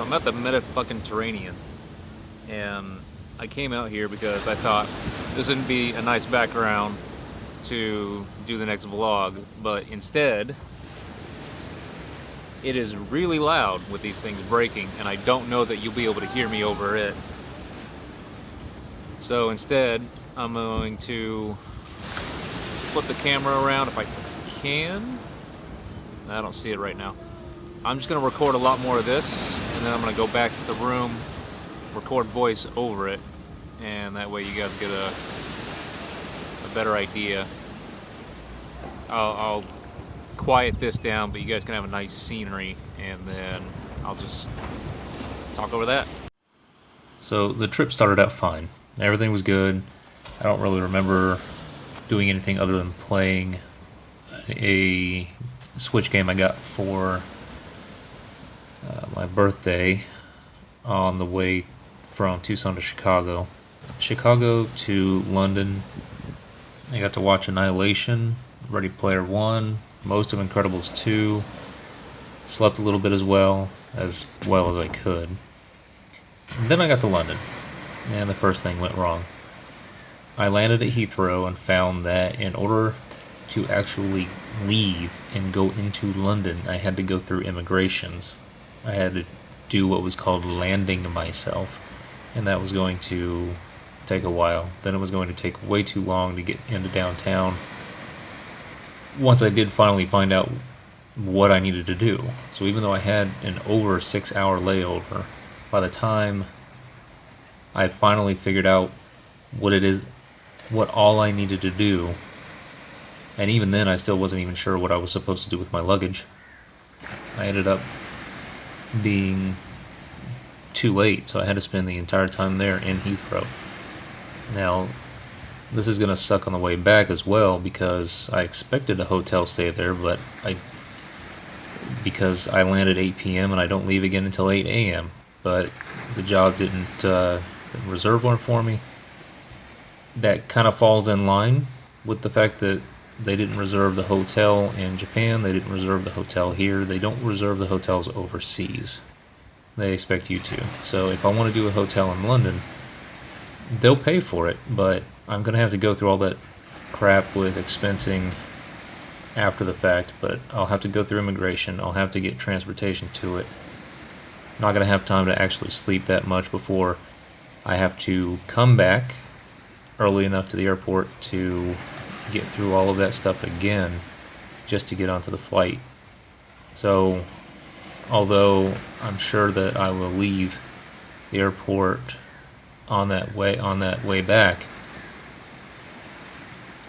So I'm at the Mediterranean, and I came out here because I thought this would be a nice background to do the next vlog, but instead, it is really loud with these things breaking, and I don't know that you'll be able to hear me over it. So instead, I'm going to flip the camera around if I can. I don't see it right now. I'm just going to record a lot more of this, and then I'm going to go back to the room, record voice over it, and that way you guys get a better idea. I'll quiet this down, but you guys can have a nice scenery, and then I'll just talk over that. So the trip started out fine. Everything was good. I don't really remember doing anything other than playing a Switch game I got for my birthday on the way from Tucson to Chicago. Chicago to London. I got to watch Annihilation, Ready Player One, most of Incredibles 2. Slept a little bit as well as I could. And then I got to London, and the first thing went wrong. I landed at Heathrow and found that in order to actually leave and go into London, I had to go through immigrations. I had to do what was called landing myself, and that was going to take a while. Then it was going to take way too long to get into downtown once I did finally find out what I needed to do. So even though I had an over 6-hour layover, by the time I finally figured out what all I needed to do, and even then I still wasn't even sure what I was supposed to do with my luggage, I ended up being too late, so I had to spend the entire time there in Heathrow. Now, this is going to suck on the way back as well, because I expected a hotel stay there, but because I land at 8 p.m. and I don't leave again until 8 a.m. But the job didn't reserve one for me. That kind of falls in line with the fact that they didn't reserve the hotel in Japan, they didn't reserve the hotel here, they don't reserve the hotels overseas. They expect you to. So if I want to do a hotel in London, they'll pay for it, but I'm going to have to go through all that crap with expensing after the fact, but I'll have to go through immigration, I'll have to get transportation to it. I'm not going to have time to actually sleep that much before I have to come back early enough to the airport to get through all of that stuff again just to get onto the flight. So, although I'm sure that I will leave the airport on that way back,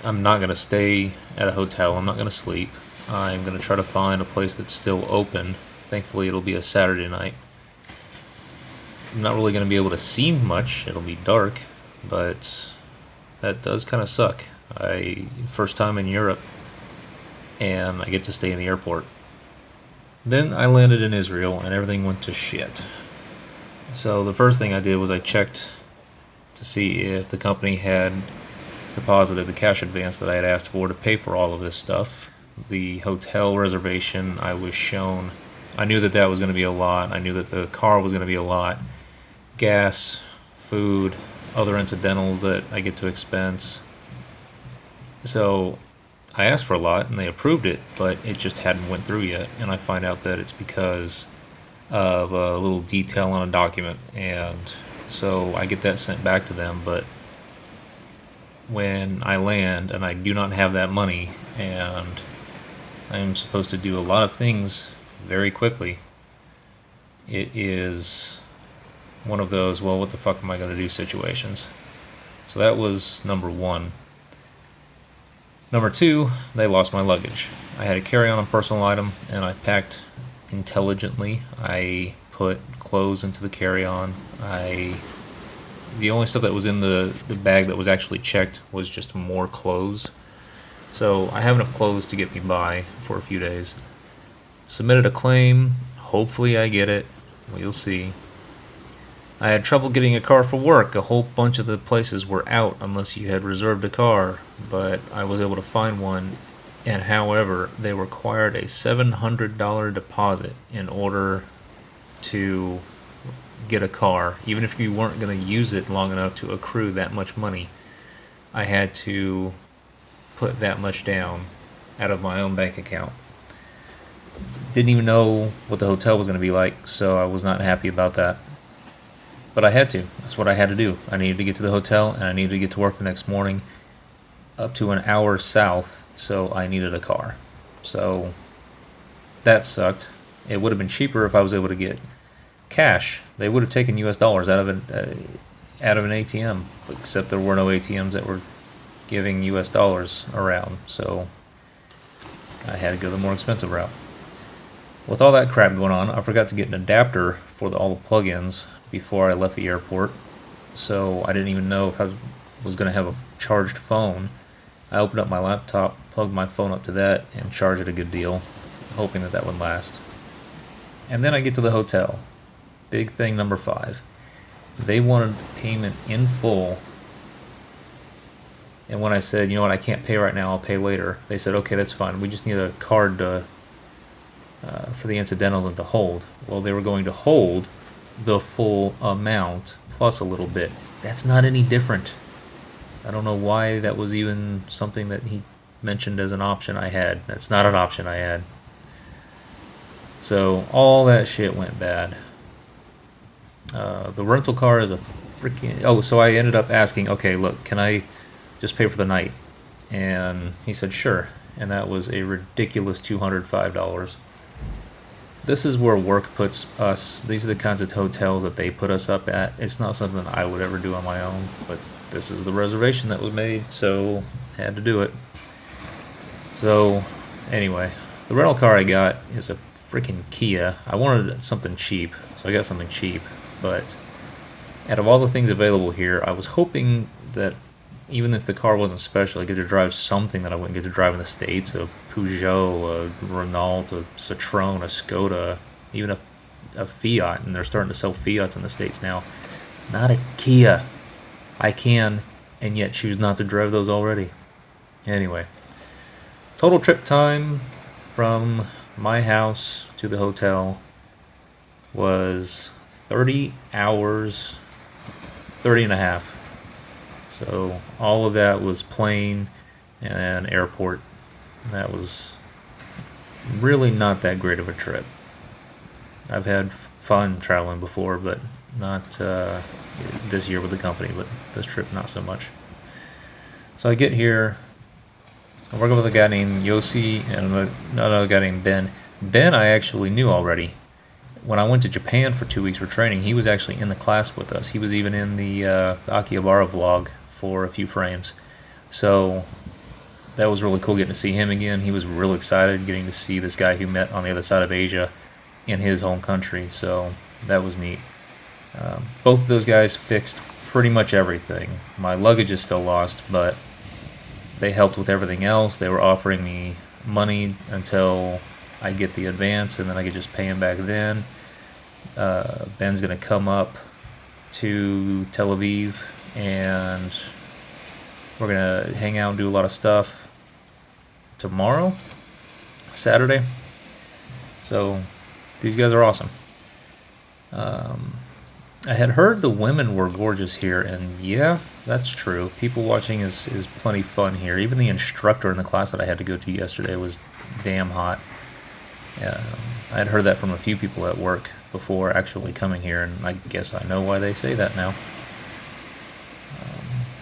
I'm not going to stay at a hotel. I'm not going to sleep. I'm going to try to find a place that's still open. Thankfully, it'll be a Saturday night. I'm not really going to be able to see much. It'll be dark, but that does kind of suck. First time in Europe, and I get to stay in the airport. Then I landed in Israel, and everything went to shit. So the first thing I did was I checked to see if the company had deposited the cash advance that I had asked for to pay for all of this stuff. The hotel reservation I was shown, I knew that was going to be a lot. I knew that the car was going to be a lot. Gas, food, other incidentals that I get to expense. So I asked for a lot and they approved it, but it just hadn't went through yet. And I find out that it's because of a little detail on a document, and so I get that sent back to them. But when I land and I do not have that money, and I'm supposed to do a lot of things very quickly, it is one of those, well, what the fuck am I going to do situations. So that was number one. Number two, they lost my luggage. I had a carry-on and personal item, and I packed intelligently. I put clothes into the carry-on. The only stuff that was in the bag that was actually checked was just more clothes. So I have enough clothes to get me by for a few days. Submitted a claim. Hopefully I get it. We'll see. I had trouble getting a car for work. A whole bunch of the places were out unless you had reserved a car, but I was able to find one, and however, they required a $700 deposit in order to get a car, even if you weren't going to use it long enough to accrue that much money, I had to put that much down out of my own bank account. Didn't even know what the hotel was going to be like, so I was not happy about that. But I had to. That's what I had to do. I needed to get to the hotel, and I needed to get to work the next morning, up to an hour south, so I needed a car. So that sucked. It would have been cheaper if I was able to get cash. They would have taken US dollars out of an ATM, except there were no ATMs that were giving US dollars around, so I had to go the more expensive route. With all that crap going on, I forgot to get an adapter for all the plugins before I left the airport, so I didn't even know if I was going to have a charged phone. I opened up my laptop, plugged my phone up to that, and charged it a good deal, hoping that would last. And then I get to the hotel. Big thing number 5. They wanted payment in full, and when I said, you know what, I can't pay right now, I'll pay later, they said, okay, that's fine, we just need a card for the incidentals and to hold. Well, they were going to hold the full amount plus a little bit. That's not any different. I don't know why that was even something that he mentioned as an option I had. That's not an option I had. So all that shit went bad. The rental car is a freaking... Oh, so I ended up asking, okay, look, can I just pay for the night? And he said, sure. And that was a ridiculous $205. This is where work puts us. These are the kinds of hotels that they put us up at. It's not something I would ever do on my own, but this is the reservation that was made, so had to do it. So anyway, the rental car I got is a freaking Kia. I wanted something cheap, so I got something cheap, but out of all the things available here, I was hoping that even if the car wasn't special, I get to drive something that I wouldn't get to drive in the States. A Peugeot, a Renault, a Citroen, a Skoda, even a Fiat. And they're starting to sell Fiats in the States now. Not a Kia. I can, and yet choose not to drive those already. Anyway. Total trip time from my house to the hotel was 30 hours, 30 and a half. So all of that was plane and airport. That was really not that great of a trip. I've had fun traveling before, but not this year with the company, but this trip not so much. So I get here, I'm working with a guy named Yossi and another guy named Ben. Ben I actually knew already. When I went to Japan for 2 weeks for training, he was actually in the class with us. He was even in the Akihabara vlog for a few frames. So that was really cool getting to see him again. He was real excited getting to see this guy who met on the other side of Asia in his home country. So that was neat. Both of those guys fixed pretty much everything. My luggage is still lost, but they helped with everything else. They were offering me money until I get the advance, and then I could just pay him back then. Ben's going to come up to Tel Aviv, and we're going to hang out and do a lot of stuff tomorrow, Saturday. So these guys are awesome. I had heard the women were gorgeous here, and yeah, that's true. People watching is plenty fun here. Even the instructor in the class that I had to go to yesterday was damn hot. I had heard that from a few people at work before actually coming here, and I guess I know why they say that now.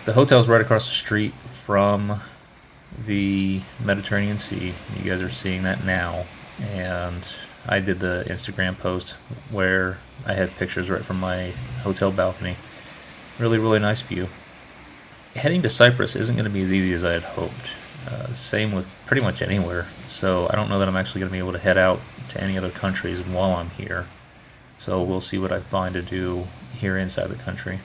The hotel's right across the street from the Mediterranean Sea. You guys are seeing that now, and I did the Instagram post where I had pictures right from my hotel balcony. Really, really nice view. Heading to Cyprus isn't going to be as easy as I had hoped. Same with pretty much anywhere, so I don't know that I'm actually going to be able to head out to any other countries while I'm here. So we'll see what I find to do here inside the country.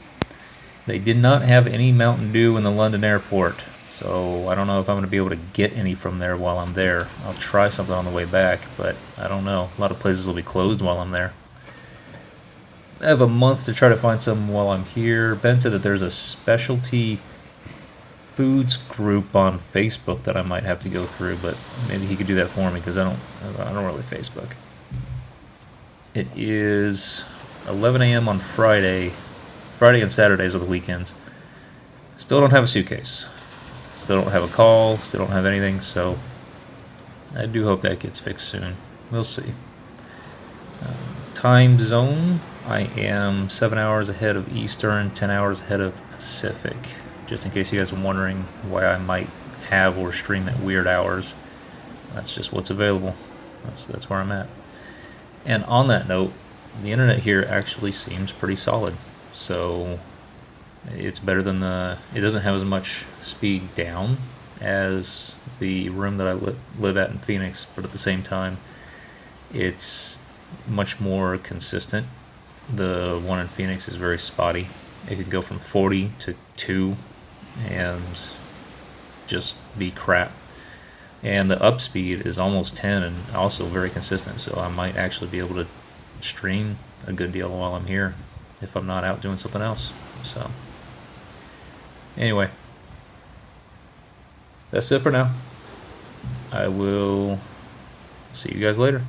They did not have any Mountain Dew in the London airport, so I don't know if I'm going to be able to get any from there while I'm there. I'll try something on the way back, but I don't know. A lot of places will be closed while I'm there. I have a month to try to find some while I'm here. Ben said that there's a specialty foods group on Facebook that I might have to go through, but maybe he could do that for me because I don't really Facebook. It is 11 a.m. on Friday. Friday and Saturdays are the weekends. Still don't have a suitcase. Still don't have a call. Still don't have anything, so I do hope that gets fixed soon. We'll see. Time zone, I am 7 hours ahead of Eastern, 10 hours ahead of Pacific. Just in case you guys are wondering why I might have or stream at weird hours. That's just what's available. That's where I'm at. And on that note, the internet here actually seems pretty solid. So it's better than it doesn't have as much speed down as the room that I live at in Phoenix, but at the same time, it's much more consistent. The one in Phoenix is very spotty. It could go from 40 to 2 and just be crap. And the up speed is almost 10 and also very consistent, so I might actually be able to stream a good deal while I'm here if I'm not out doing something else. So anyway, that's it for now. I will see you guys later.